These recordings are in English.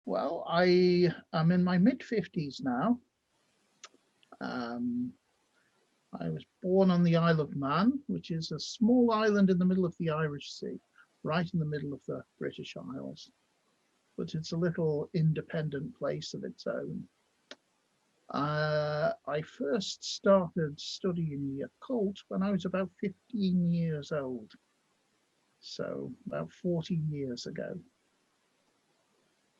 Well, I am in my mid-50s now. Um, I was born on the Isle of Man, which is a small island in the middle of the Irish Sea, right in the middle of the British Isles. But it's a little independent place of its own. I first started studying the occult when I was about 15 years old, so about 40 years ago.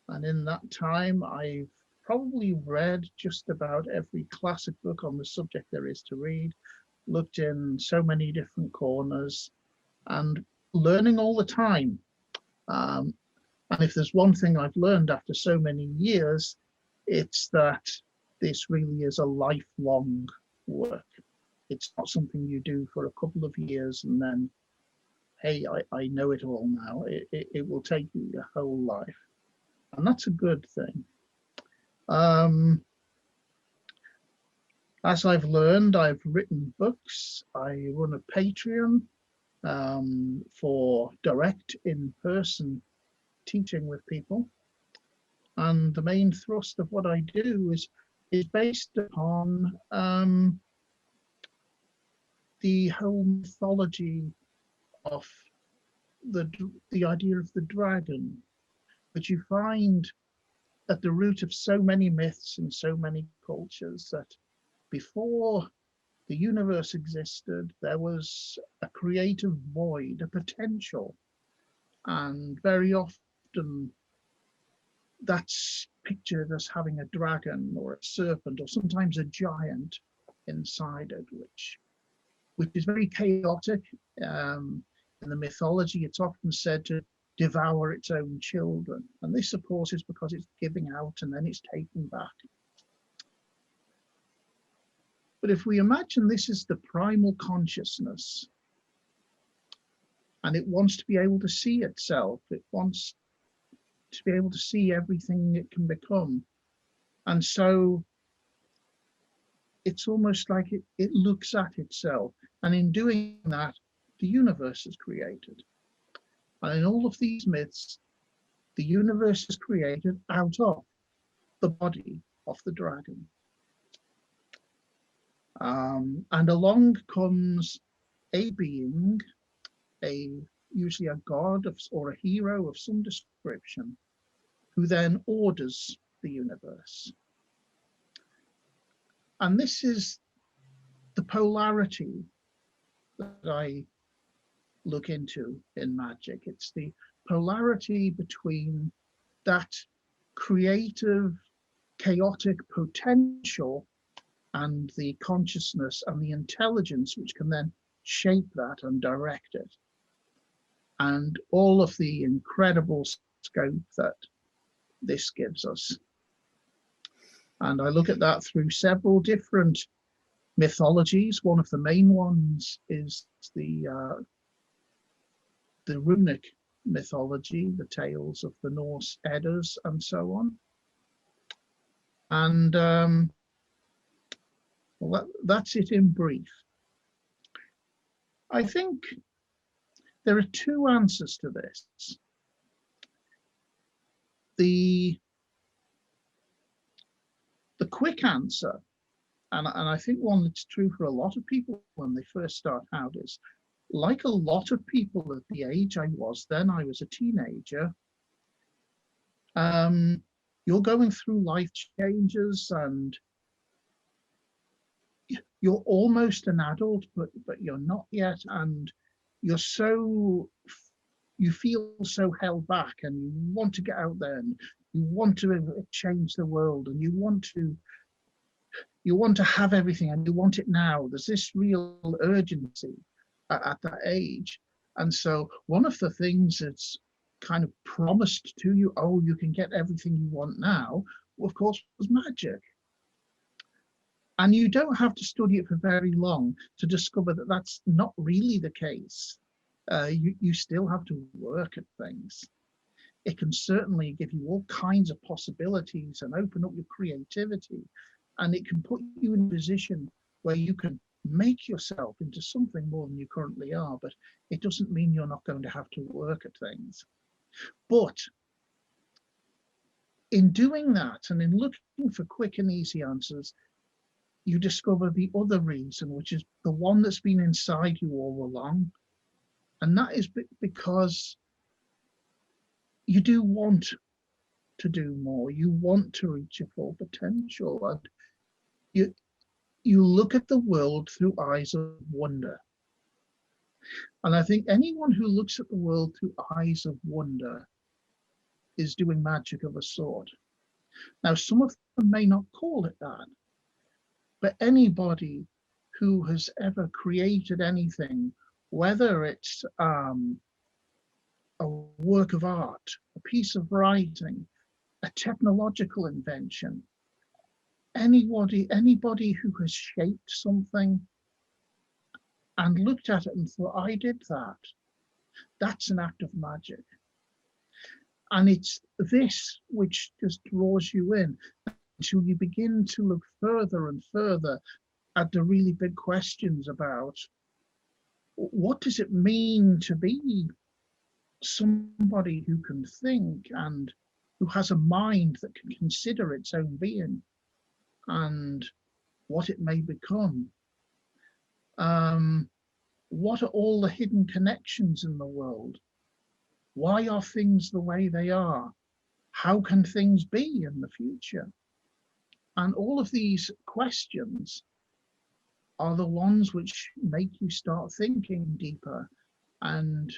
And in that time, I've probably read just about every classic book on the subject there is to read, looked in so many different corners, and learning all the time. Um, and if there's one thing I've learned after so many years, it's that this really is a lifelong work. It's not something you do for a couple of years and then, hey, I know it all now. It will take you your whole life. And that's a good thing. Um, as I've learned, I've written books. I run a Patreon for direct in-person teaching with people. And the main thrust of what I do is based upon the whole mythology of the idea of the dragon, which you find at the root of so many myths and so many cultures, that before the universe existed, there was a creative void, a potential, and very often that's pictured as having a dragon or a serpent or sometimes a giant inside it, which is very chaotic. In the mythology, it's often said to devour its own children. And this, of course, is because it's giving out and then it's taking back. But if we imagine this is the primal consciousness, and it wants to be able to see itself, it wants to be able to see everything it can become. And so it's almost like it looks at itself. And in doing that, the universe is created. And in all of these myths, the universe is created out of the body of the dragon. And along comes a being, usually a god or a hero of some description, who then orders the universe. And this is the polarity that I look into in magic. It's the polarity between that creative, chaotic potential and the consciousness and the intelligence which can then shape that and direct it. And all of the incredible scope that this gives us. And I look at that through several different mythologies. One of the main ones is the runic mythology, the tales of the Norse Eddas and so on. And well, that's it in brief. I think there are two answers to this. The quick answer, and I think one that's true for a lot of people when they first start out, is like a lot of people at the age I was then, I was a teenager, you're going through life changes and you're almost an adult, but you're not yet, and you feel so held back, and you want to get out there and you want to change the world, and you want to have everything and you want it now. There's this real urgency at that age. And so one of the things that's kind of promised to you, oh, you can get everything you want now, of course, was magic. And you don't have to study it for very long to discover that that's not really the case. You still have to work at things. It can certainly give you all kinds of possibilities and open up your creativity. And it can put you in a position where you can make yourself into something more than you currently are. But it doesn't mean you're not going to have to work at things. But in doing that and in looking for quick and easy answers, you discover the other reason, which is the one that's been inside you all along. And that is because you do want to do more. You want to reach your full potential. And you look at the world through eyes of wonder. And I think anyone who looks at the world through eyes of wonder is doing magic of a sort. Now, some of them may not call it that, but anybody who has ever created anything, whether it's a work of art, a piece of writing, a technological invention, anybody who has shaped something and looked at it and thought, I did that, that's an act of magic. And it's this which just draws you in until you begin to look further and further at the really big questions about what does it mean to be somebody who can think and who has a mind that can consider its own being and what it may become. What are all the hidden connections in the world? Why are things the way they are? How can things be in the future? And all of these questions are the ones which make you start thinking deeper. And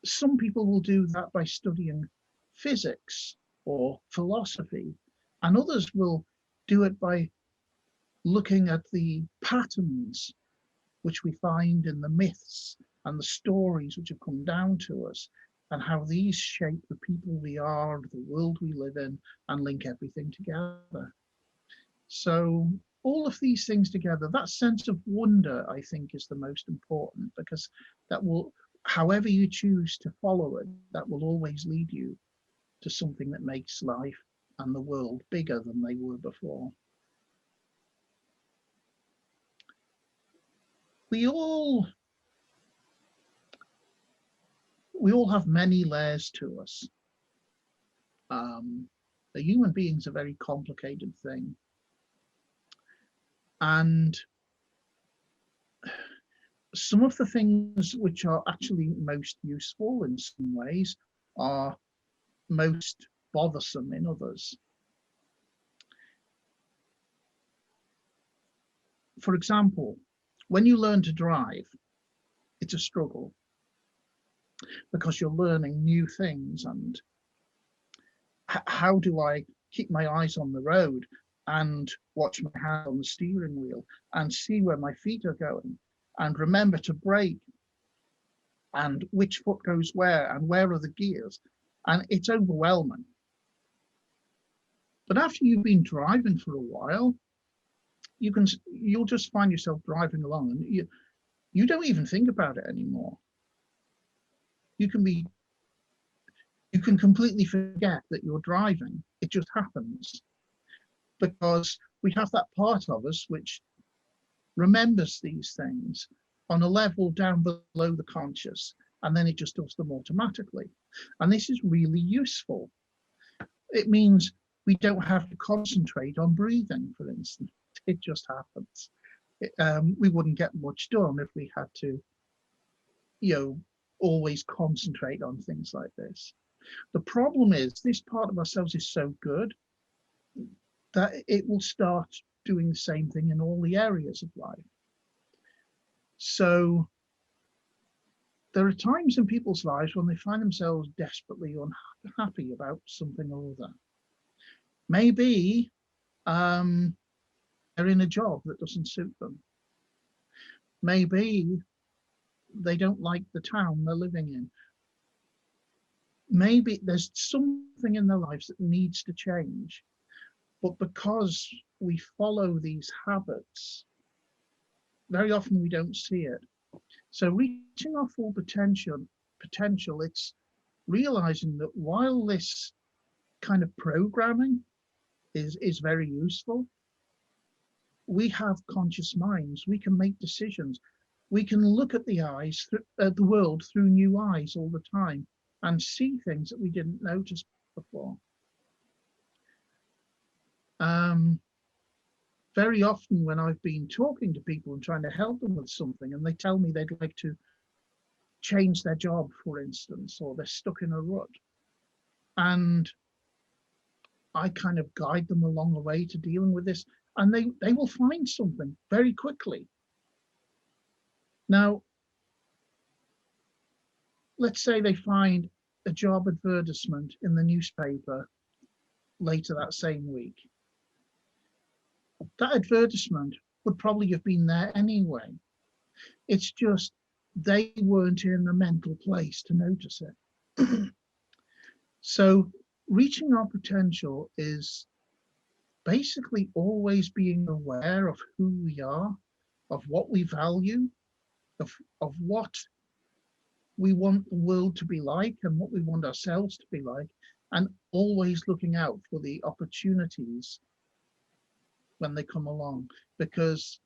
some people will do that by studying physics or philosophy, and others will do it by looking at the patterns which we find in the myths and the stories which have come down to us, and how these shape the people we are, the world we live in, and link everything together. So all of these things together, that sense of wonder, I think, is the most important, because that will, however you choose to follow it, that will always lead you to something that makes life and the world bigger than they were before. We all have many layers to us. The human being's a very complicated thing. And some of the things which are actually most useful in some ways are most bothersome in others. For example, when you learn to drive, it's a struggle because you're learning new things. And how do I keep my eyes on the road and watch my hand on the steering wheel and see where my feet are going and remember to brake and which foot goes where and where are the gears? And it's overwhelming. But after you've been driving for a while, you'll just find yourself driving along and you don't even think about it anymore. You can completely forget that you're driving. It just happens because we have that part of us which remembers these things on a level down below the conscious, and then it just does them automatically. And this is really useful. It means we don't have to concentrate on breathing, for instance. It just happens. We wouldn't get much done if we had to, always concentrate on things like this. The problem is this part of ourselves is so good that it will start doing the same thing in all the areas of life. So there are times in people's lives when they find themselves desperately unhappy about something or other. Maybe they're in a job that doesn't suit them. Maybe they don't like the town they're living in. Maybe there's something in their lives that needs to change. But because we follow these habits, very often we don't see it. So reaching our full potential, it's realizing that while this kind of programming is very useful, we have conscious minds. We can make decisions. We can look at the world through new eyes all the time and see things that we didn't notice before. Very often when I've been talking to people and trying to help them with something, and they tell me they'd like to change their job, for instance, or they're stuck in a rut, and I kind of guide them along the way to dealing with this, and they will find something very quickly. Now, let's say they find a job advertisement in the newspaper later that same week. That advertisement would probably have been there anyway. It's just they weren't in a mental place to notice it. So reaching our potential is basically always being aware of who we are, of what we value, of what we want the world to be like and what we want ourselves to be like, and always looking out for the opportunities when they come along, because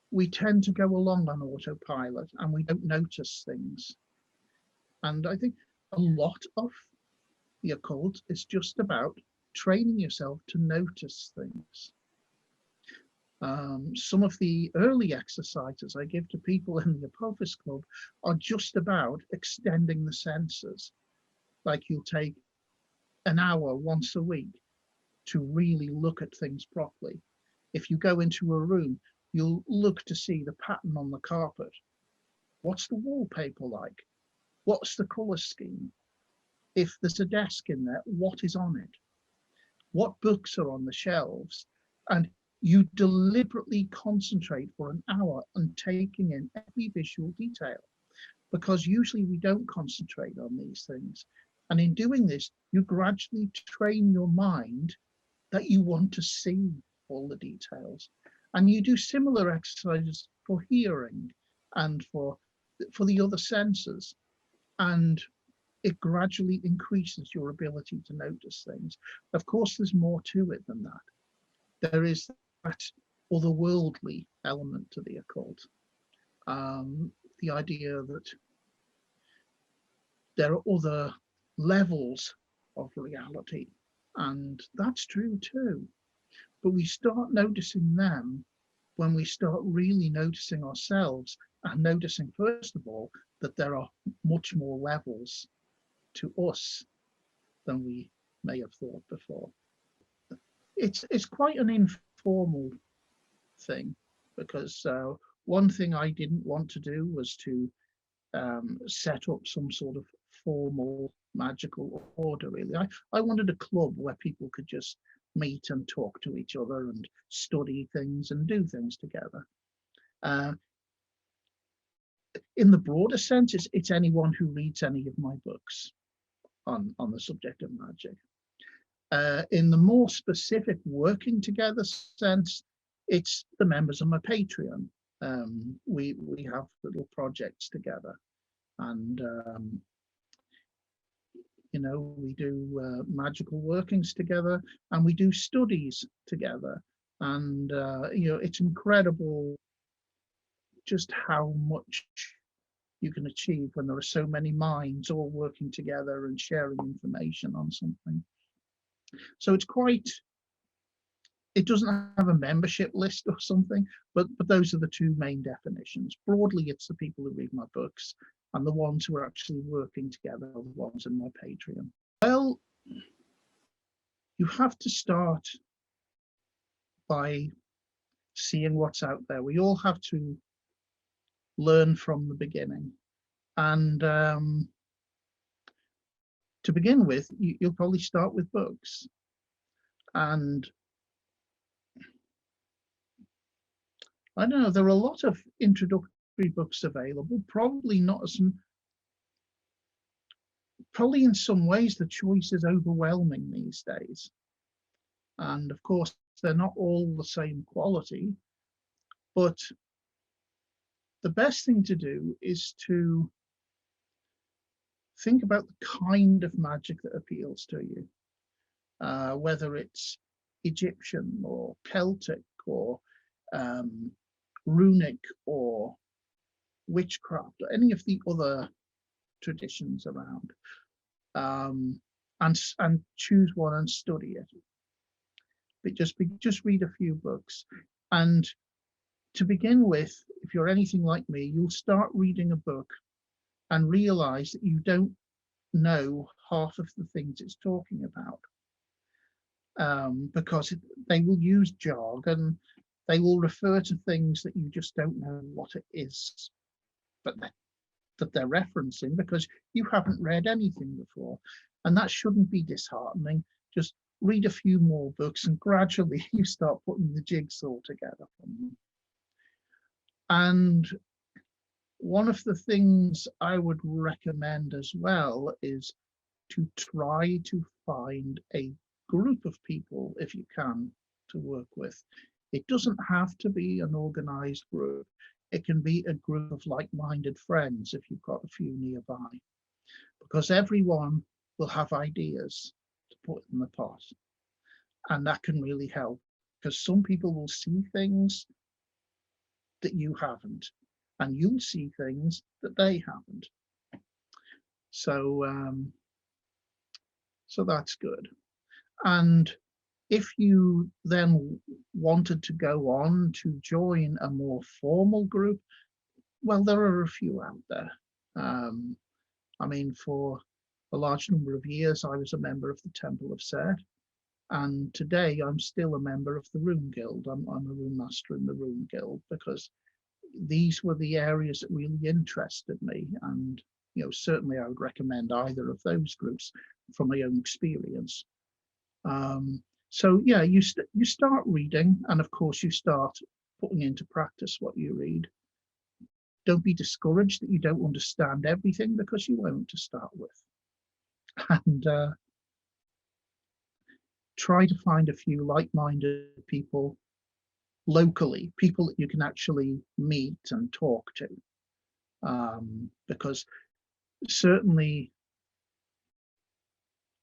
we tend to go along on autopilot and we don't notice things. And I think a lot of the occult is just about training yourself to notice things. Some of the early exercises I give to people in the Apophis Club are just about extending the senses. Like you'll take an hour once a week to really look at things properly. If you go into a room, you'll look to see the pattern on the carpet. What's the wallpaper like? What's the color scheme? If there's a desk in there, what is on it? What books are on the shelves? And you deliberately concentrate for an hour on taking in every visual detail, because usually we don't concentrate on these things. And in doing this, you gradually train your mind that you want to see all the details. And you do similar exercises for hearing and for the other senses. And it gradually increases your ability to notice things. Of course, there's more to it than that. There is that otherworldly element to the occult. The idea that there are other levels of reality, and that's true too. But we start noticing them when we start really noticing ourselves, and noticing, first of all, that there are much more levels to us than we may have thought before. It's quite an informal thing, because one thing I didn't want to do was to set up some sort of formal magical order, really. I wanted a club where people could just meet and talk to each other and study things and do things together. In the broader sense, it's anyone who reads any of my books on the subject of magic. In the more specific working together sense, it's the members of my Patreon. We have little projects together, and we do magical workings together, and we do studies together, and it's incredible just how much you can achieve when there are so many minds all working together and sharing information on something. So it doesn't have a membership list or something, but those are the two main definitions. Broadly, it's the people who read my books, and the ones who are actually working together are the ones in my Patreon. Well, you have to start by seeing what's out there. We all have to learn from the beginning. And to begin with, you'll probably start with books. And I don't know, there are a lot of introductory books available, probably in some ways the choice is overwhelming these days. And of course, they're not all the same quality, but the best thing to do is to think about the kind of magic that appeals to you, whether it's Egyptian or Celtic or runic or witchcraft or any of the other traditions around, and choose one and study it. but just read a few books. And to begin with, if you're anything like me, you'll start reading a book and realize that you don't know half of the things it's talking about, because they will use jargon, they will refer to things that you just don't know what it is, but that they're referencing because you haven't read anything before. And that shouldn't be disheartening. Just read a few more books and gradually you start putting the jigsaw together from them. And one of the things I would recommend as well is to try to find a group of people, if you can, to work with. It doesn't have to be an organized group. It can be a group of like-minded friends if you've got a few nearby, because everyone will have ideas to put in the pot. And that can really help, because some people will see things that you haven't, and you'll see things that they haven't. So, so that's good. And if you then wanted to go on to join a more formal group, well, there are a few out there. I mean, for a large number of years, I was a member of the Temple of Set. And today I'm still a member of the Rune Guild. I'm a Rune Master in the Rune Guild because these were the areas that really interested me. And, you know, certainly I would recommend either of those groups from my own experience. So yeah, you start reading, and of course you start putting into practice what you read. Don't be discouraged that you don't understand everything, because you won't to start with. And try to find a few like-minded people locally, people that you can actually meet and talk to, because certainly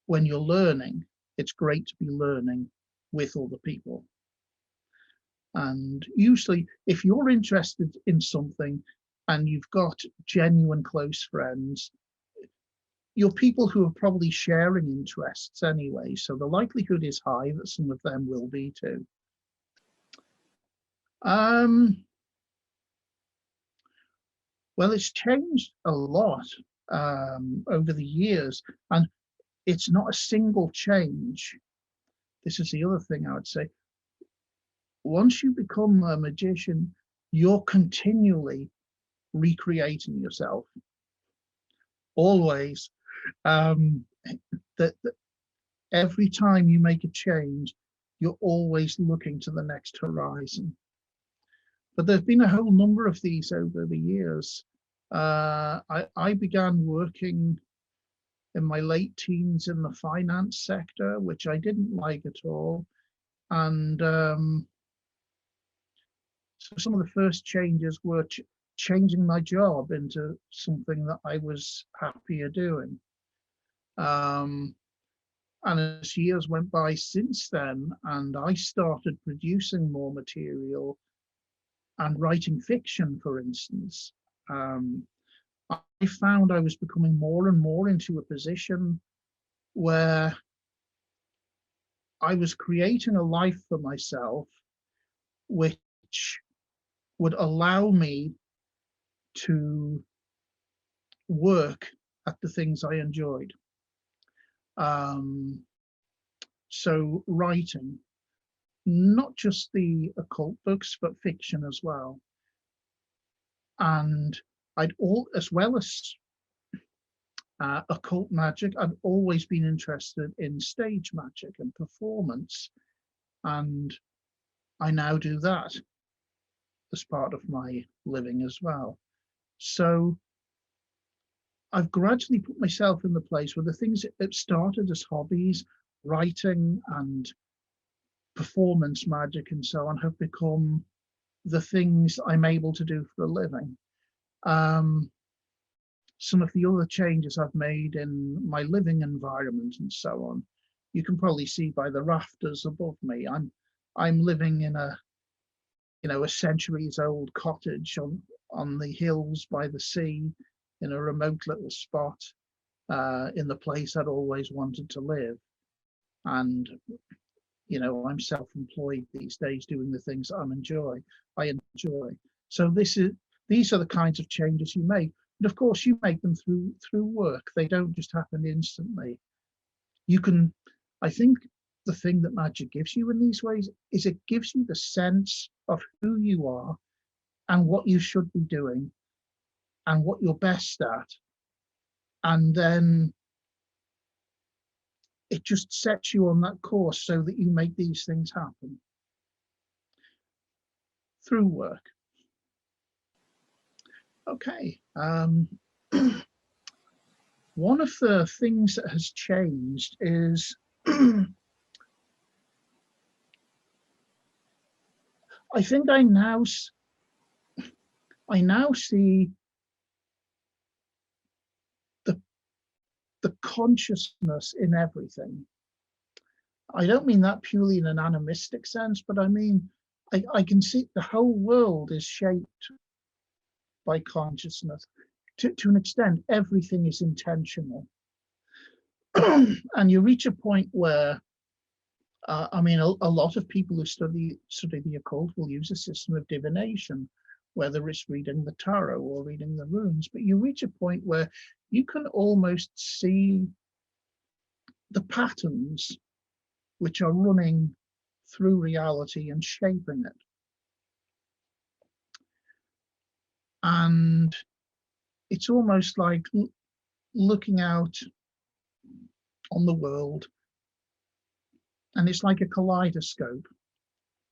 when you're learning, it's great to be learning with other people. And usually, if you're interested in something and you've got genuine close friends, you're people who are probably sharing interests anyway, so the likelihood is high that some of them will be too. Well, it's changed a lot over the years, and it's not a single change. This is the other thing I would say. Once you become a magician, you're continually recreating yourself. Always. That every time you make a change, you're always looking to the next horizon. But there's been a whole number of these over the years. I began working in my late teens in the finance sector, which I didn't like at all. And so some of the first changes were changing my job into something that I was happier doing. And as years went by since then, and I started producing more material and writing fiction, for instance, I found I was becoming more and more into a position where I was creating a life for myself, which would allow me to work at the things I enjoyed. So writing, not just the occult books, but fiction as well. And as well as occult magic, I've always been interested in stage magic and performance. And I now do that as part of my living as well. So I've gradually put myself in the place where the things that started as hobbies, writing and performance magic and so on, have become the things I'm able to do for a living. Some of the other changes I've made in my living environment and so on, you can probably see by the rafters above me. I'm living in a centuries-old cottage on the hills by the sea, in a remote little spot, in the place I'd always wanted to live. And You know, I'm self-employed these days doing the things I enjoy. So these are the kinds of changes you make. And of course you make them through work. They don't just happen instantly. You can, I think the thing that magic gives you in these ways is it gives you the sense of who you are and what you should be doing and what you're best at. And then it just sets you on that course so that you make these things happen through work. Okay. One of the things that has changed is I think I now see the consciousness in everything. I don't mean that purely in an animistic sense, but I mean I can see the whole world is shaped by consciousness. To an extent, everything is intentional. And you reach a point where, I mean, a lot of people who study the occult will use a system of divination, whether it's reading the tarot or reading the runes. But you reach a point where you can almost see the patterns which are running through reality and shaping it. And it's almost like looking out on the world, and it's like a kaleidoscope.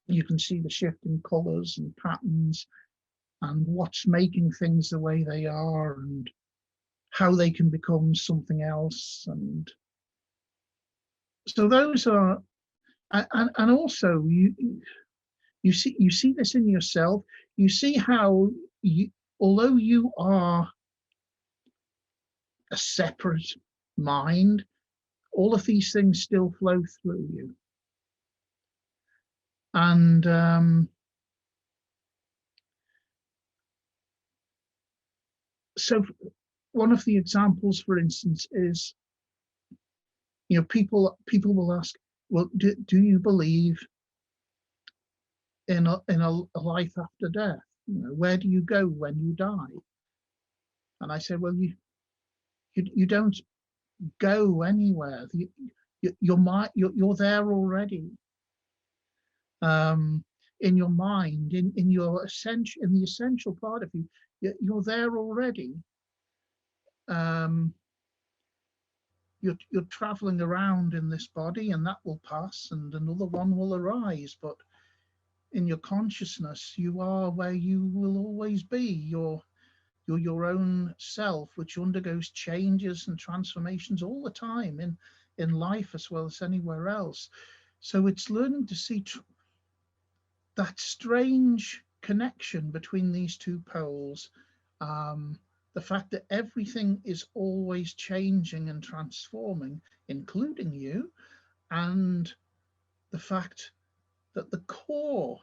You can see the shifting colors and patterns and what's making things the way they are and how they can become something else. And so those are, and also you see this in yourself. You see how although you are a separate mind, all of these things still flow through you. And so one of the examples, for instance, is, you know, people will ask, well, do you believe in a life after death? You know, where do you go when you die? And I said, well, you don't go anywhere. You're there already. In your mind, in your essential, in the essential part of you, you're there already. You're traveling around in this body, and that will pass, and another one will arise. But in your consciousness, you are where you will always be. You're your own self, which undergoes changes and transformations all the time in life as well as anywhere else. So it's learning to see that strange connection between these two poles, the fact that everything is always changing and transforming, including you, and the fact that the core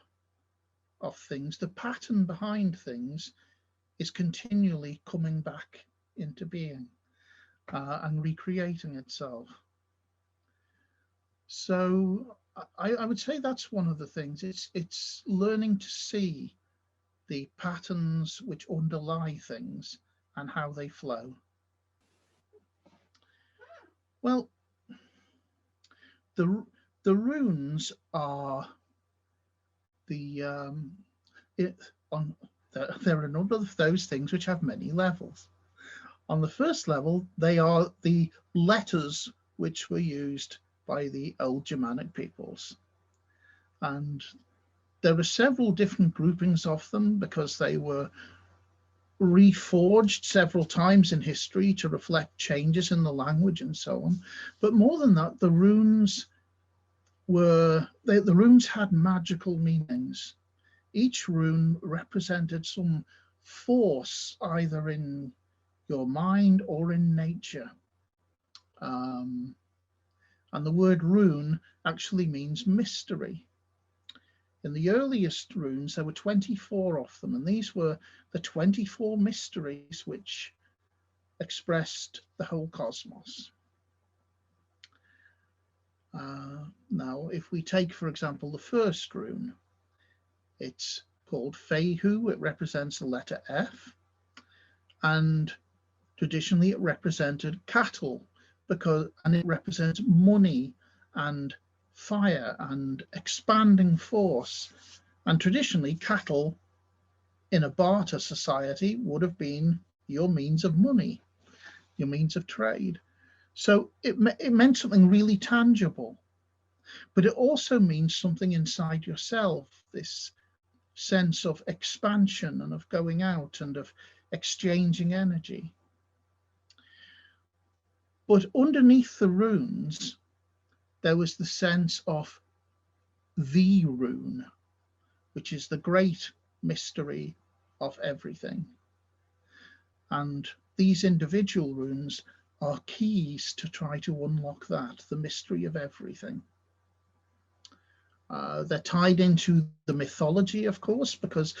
of things, the pattern behind things, is continually coming back into being and recreating itself. So I would say that's one of the things. It's learning to see the patterns which underlie things and how they flow. Well, the runes are the there are a number of those things which have many levels. On the first level, they are the letters which were used by the old Germanic peoples. And there were several different groupings of them because they were reforged several times in history to reflect changes in the language and so on. But more than that, the runes had magical meanings. Each rune represented some force, either in your mind or in nature. And the word rune actually means mystery. In the earliest runes, there were 24 of them, and these were the 24 mysteries which expressed the whole cosmos. Now, if we take, for example, the first rune, it's called Fehu. It represents the letter F, and traditionally it represented cattle, and it represents money and fire and expanding force. And traditionally, cattle in a barter society would have been your means of money, your means of trade. So it meant something really tangible, but it also means something inside yourself, this sense of expansion and of going out and of exchanging energy. But underneath the runes, there was the sense of the rune, which is the great mystery of everything. And these individual runes are keys to try to unlock that, the mystery of everything. They're tied into the mythology, of course, because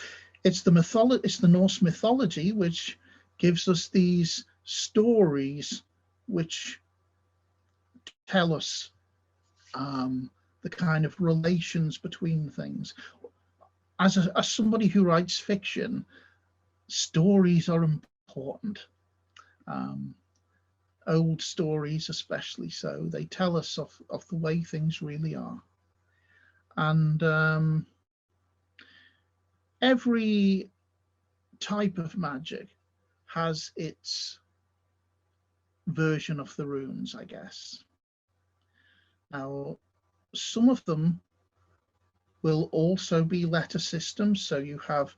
it's the Norse mythology which gives us these stories which tell us the kind of relations between things. As somebody who writes fiction, stories are important. Old stories especially so. They tell us of the way things really are. And every type of magic has its version of the runes, I guess. Now, some of them will also be letter systems. So you have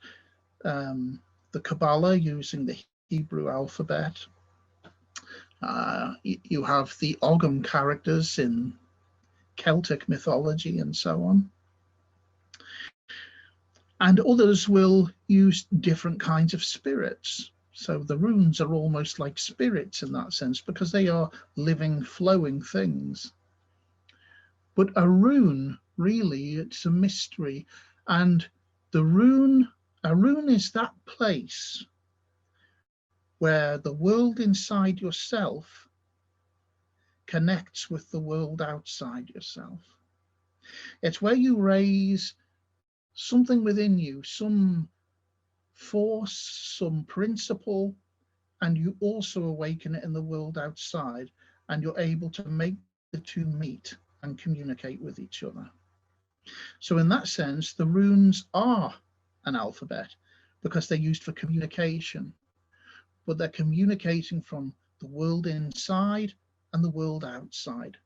the Kabbalah using the Hebrew alphabet. You have the Ogham characters in Celtic mythology and so on. And others will use different kinds of spirits. So the runes are almost like spirits in that sense, because they are living, flowing things. But a rune, really, it's a mystery. And a rune is that place where the world inside yourself connects with the world outside yourself. It's where you raise something within you, some force, some principle, and you also awaken it in the world outside, and you're able to make the two meet and communicate with each other. So in that sense, the runes are an alphabet because they're used for communication, but they're communicating from the world inside and the world outside.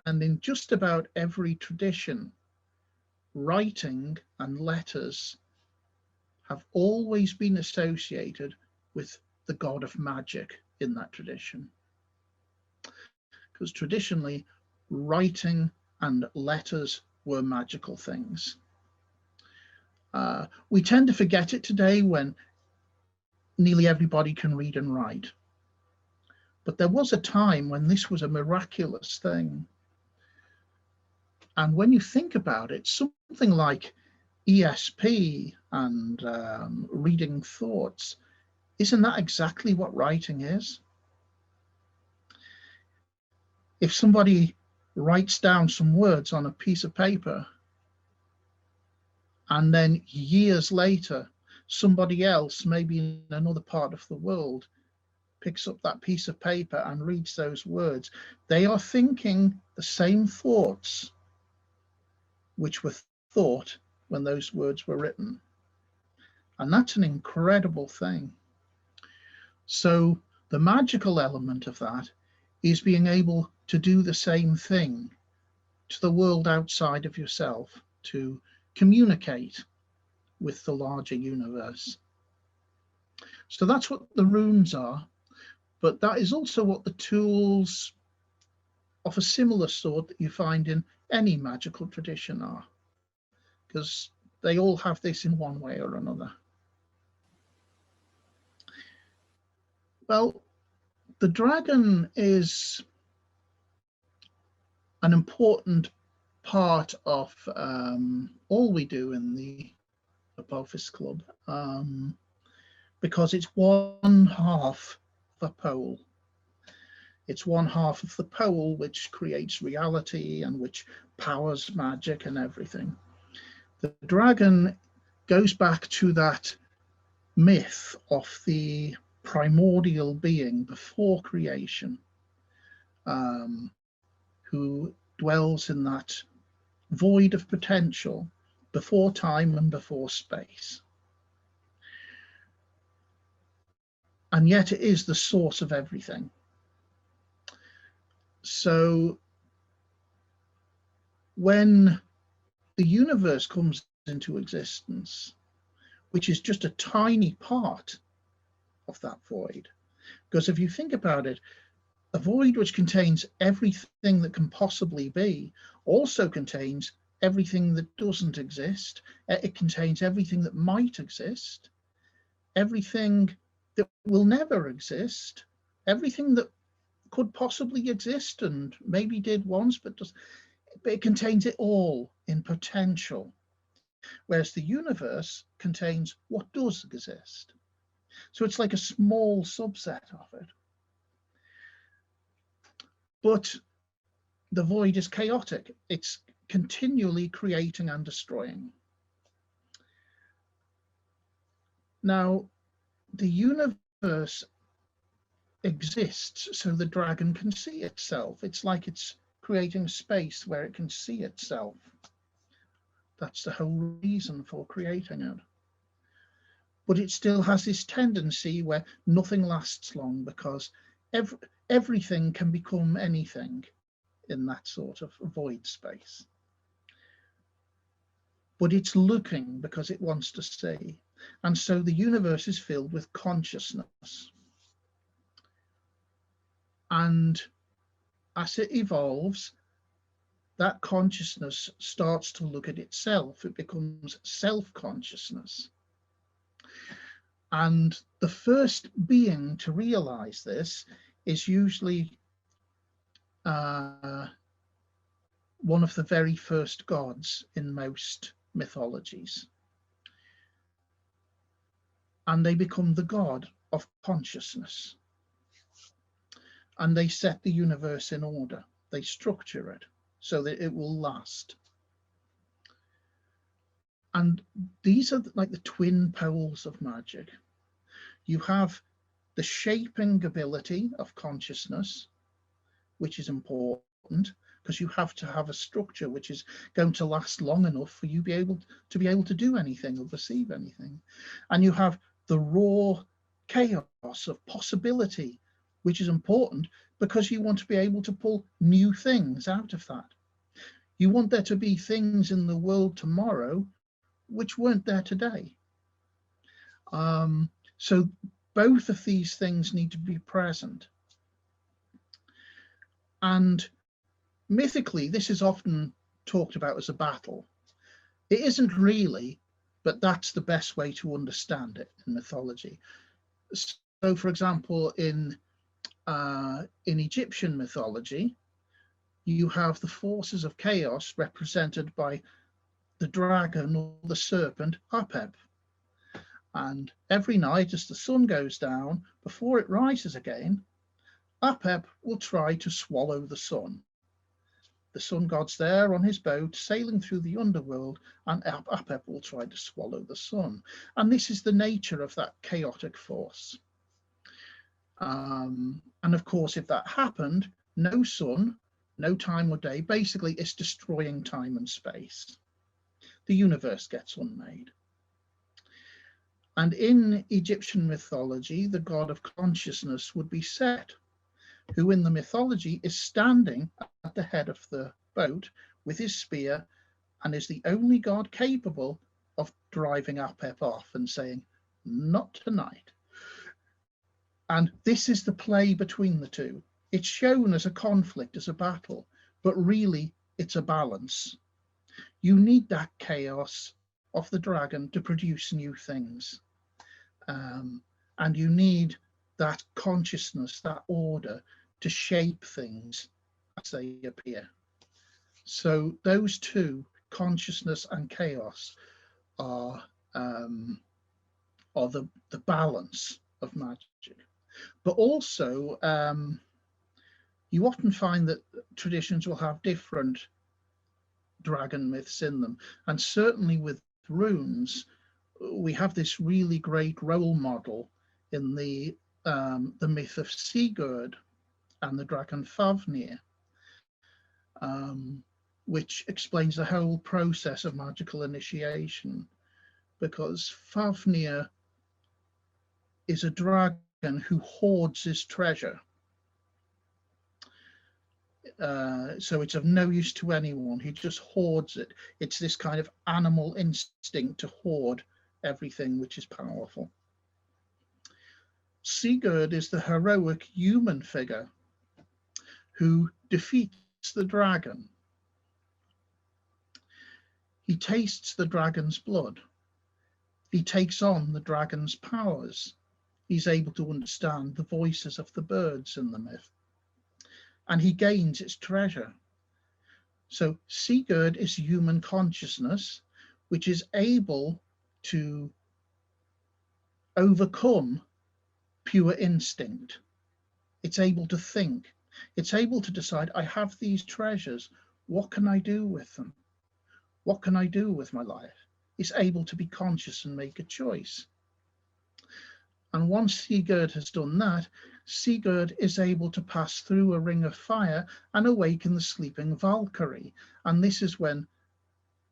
And in just about every tradition, writing and letters have always been associated with the god of magic in that tradition. Because traditionally, writing and letters were magical things. We tend to forget it today when nearly everybody can read and write. But there was a time when this was a miraculous thing. And when you think about it, something like ESP and reading thoughts, isn't that exactly what writing is? If somebody writes down some words on a piece of paper, and then years later, somebody else, maybe in another part of the world, picks up that piece of paper and reads those words, they are thinking the same thoughts which were thought when those words were written. And that's an incredible thing. So the magical element of that is being able to do the same thing to the world outside of yourself, to communicate with the larger universe. So that's what the runes are, but that is also what the tools of a similar sort that you find in any magical tradition are, because they all have this in one way or another. Well, the dragon is an important part of all we do in the Apophis Club, because it's one half of a pole. It's one half of the pole which creates reality and which powers magic and everything. The dragon goes back to that myth of the primordial being before creation, who dwells in that void of potential before time and before space. And yet it is the source of everything. So when the universe comes into existence, which is just a tiny part of that void, because if you think about it, a void which contains everything that can possibly be also contains everything that doesn't exist. It contains everything that might exist, everything that will never exist, everything that could possibly exist and maybe did once, but it contains it all in potential, whereas the universe contains what does exist. So it's like a small subset of it. But the void is chaotic. It's continually creating and destroying. Now, the universe exists so the dragon can see itself. It's like it's creating space where it can see itself. That's the whole reason for creating it. But it still has this tendency where nothing lasts long, because everything can become anything in that sort of void space. But it's looking because it wants to see. And so the universe is filled with consciousness. And as it evolves, that consciousness starts to look at itself. It becomes self-consciousness. And the first being to realize this is usually one of the very first gods in most mythologies. And they become the god of consciousness. And they set the universe in order. They structure it so that it will last. And these are like the twin poles of magic. You have the shaping ability of consciousness, which is important because you have to have a structure which is going to last long enough for you to be able to do anything or perceive anything. And you have the raw chaos of possibility, which is important because you want to be able to pull new things out of that. You want there to be things in the world tomorrow which weren't there today. So both of these things need to be present. And mythically, this is often talked about as a battle. It isn't really, but that's the best way to understand it in mythology. So, for example, in Egyptian mythology, you have the forces of chaos represented by the dragon or the serpent Apep. And every night as the sun goes down, before it rises again, Apep will try to swallow the sun. The sun god's there on his boat sailing through the underworld, and Apep will try to swallow the sun. And this is the nature of that chaotic force. And of course, if that happened, no sun, no time or day, basically it's destroying time and space. The universe gets unmade. And in Egyptian mythology, the god of consciousness would be Set, who in the mythology is standing at the head of the boat with his spear and is the only god capable of driving Apep off and saying, "Not tonight." And this is the play between the two. It's shown as a conflict, as a battle, but really it's a balance. You need that chaos of the dragon to produce new things. And you need that consciousness, that order to shape things as they appear. So those two, consciousness and chaos, are the balance of magic. But also You often find that traditions will have different dragon myths in them, and certainly with runes, we have this really great role model in the myth of Sigurd and the dragon Fafnir, which explains the whole process of magical initiation, because Fafnir is a dragon who hoards his treasure. So it's of no use to anyone. He just hoards it. It's this kind of animal instinct to hoard everything which is powerful. Sigurd is the heroic human figure who defeats the dragon. He tastes the dragon's blood. He takes on the dragon's powers. He's able to understand the voices of the birds in the myth, and he gains its treasure. So Sigurd is human consciousness, which is able to overcome pure instinct. It's able to think. It's able to decide, I have these treasures. What can I do with them? What can I do with my life? It's able to be conscious and make a choice. And once Sigurd has done that, Sigurd is able to pass through a ring of fire and awaken the sleeping Valkyrie. And this is when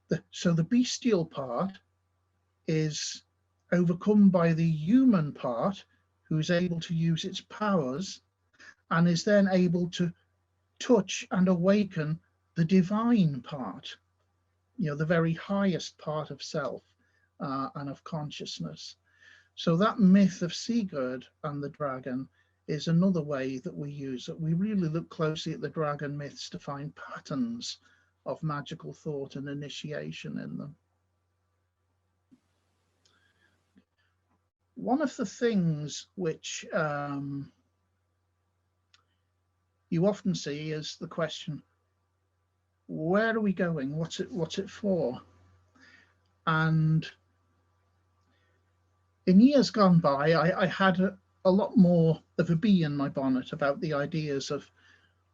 the bestial part is overcome by the human part, who is able to use its powers and is then able to touch and awaken the divine part, the very highest part of self and of consciousness. So that myth of Sigurd and the dragon is another way that we use it. We really look closely at the dragon myths to find patterns of magical thought and initiation in them. One of the things which you often see is the question, where are we going? What's it for? And in years gone by, I had a lot more of a bee in my bonnet about the ideas of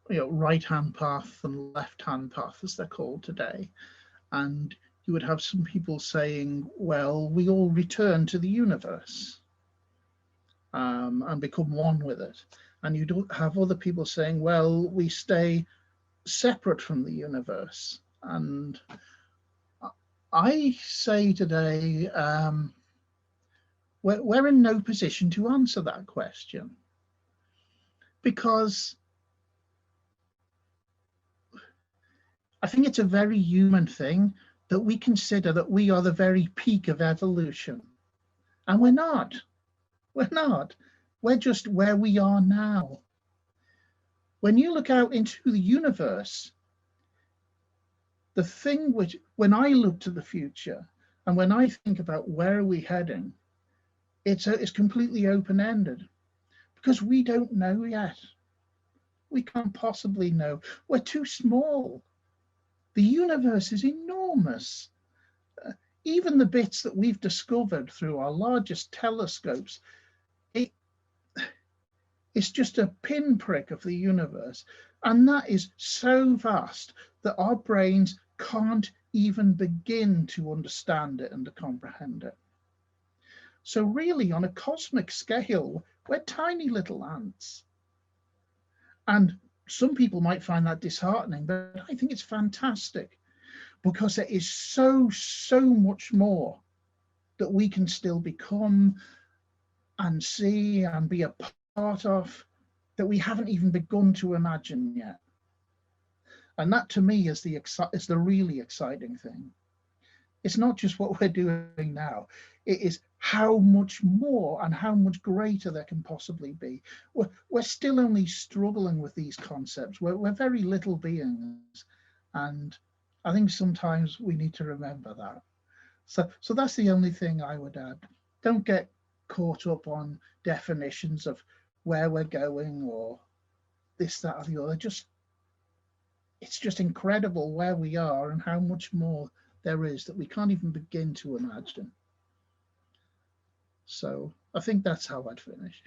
right-hand path and left-hand path, as they're called today. And you would have some people saying, well, we all return to the universe and become one with it. And you don't have other people saying, well, we stay separate from the universe. And I say today, we're in no position to answer that question, because I think it's a very human thing that we consider that we are the very peak of evolution. And we're not. We're not. We're just where we are now. When you look out into the universe, the thing which, when I look to the future and when I think about where are we heading, it's completely open-ended, because we don't know yet. We can't possibly know. We're too small. The universe is enormous. Even the bits that we've discovered through our largest telescopes, it's just a pinprick of the universe. And that is so vast that our brains can't even begin to understand it and to comprehend it. So really, on a cosmic scale, we're tiny little ants. And some people might find that disheartening, but I think it's fantastic, because there is so much more that we can still become and see and be a part of, that we haven't even begun to imagine yet. And that, to me, is the really exciting thing. It's not just what we're doing now. It is how much more and how much greater there can possibly be. We're still only struggling with these concepts. We're very little beings. And I think sometimes we need to remember that. So that's the only thing I would add. Don't get caught up on definitions of where we're going or this, that, or the other. It's just incredible where we are and how much more there is that we can't even begin to imagine. So I think that's how I'd finish.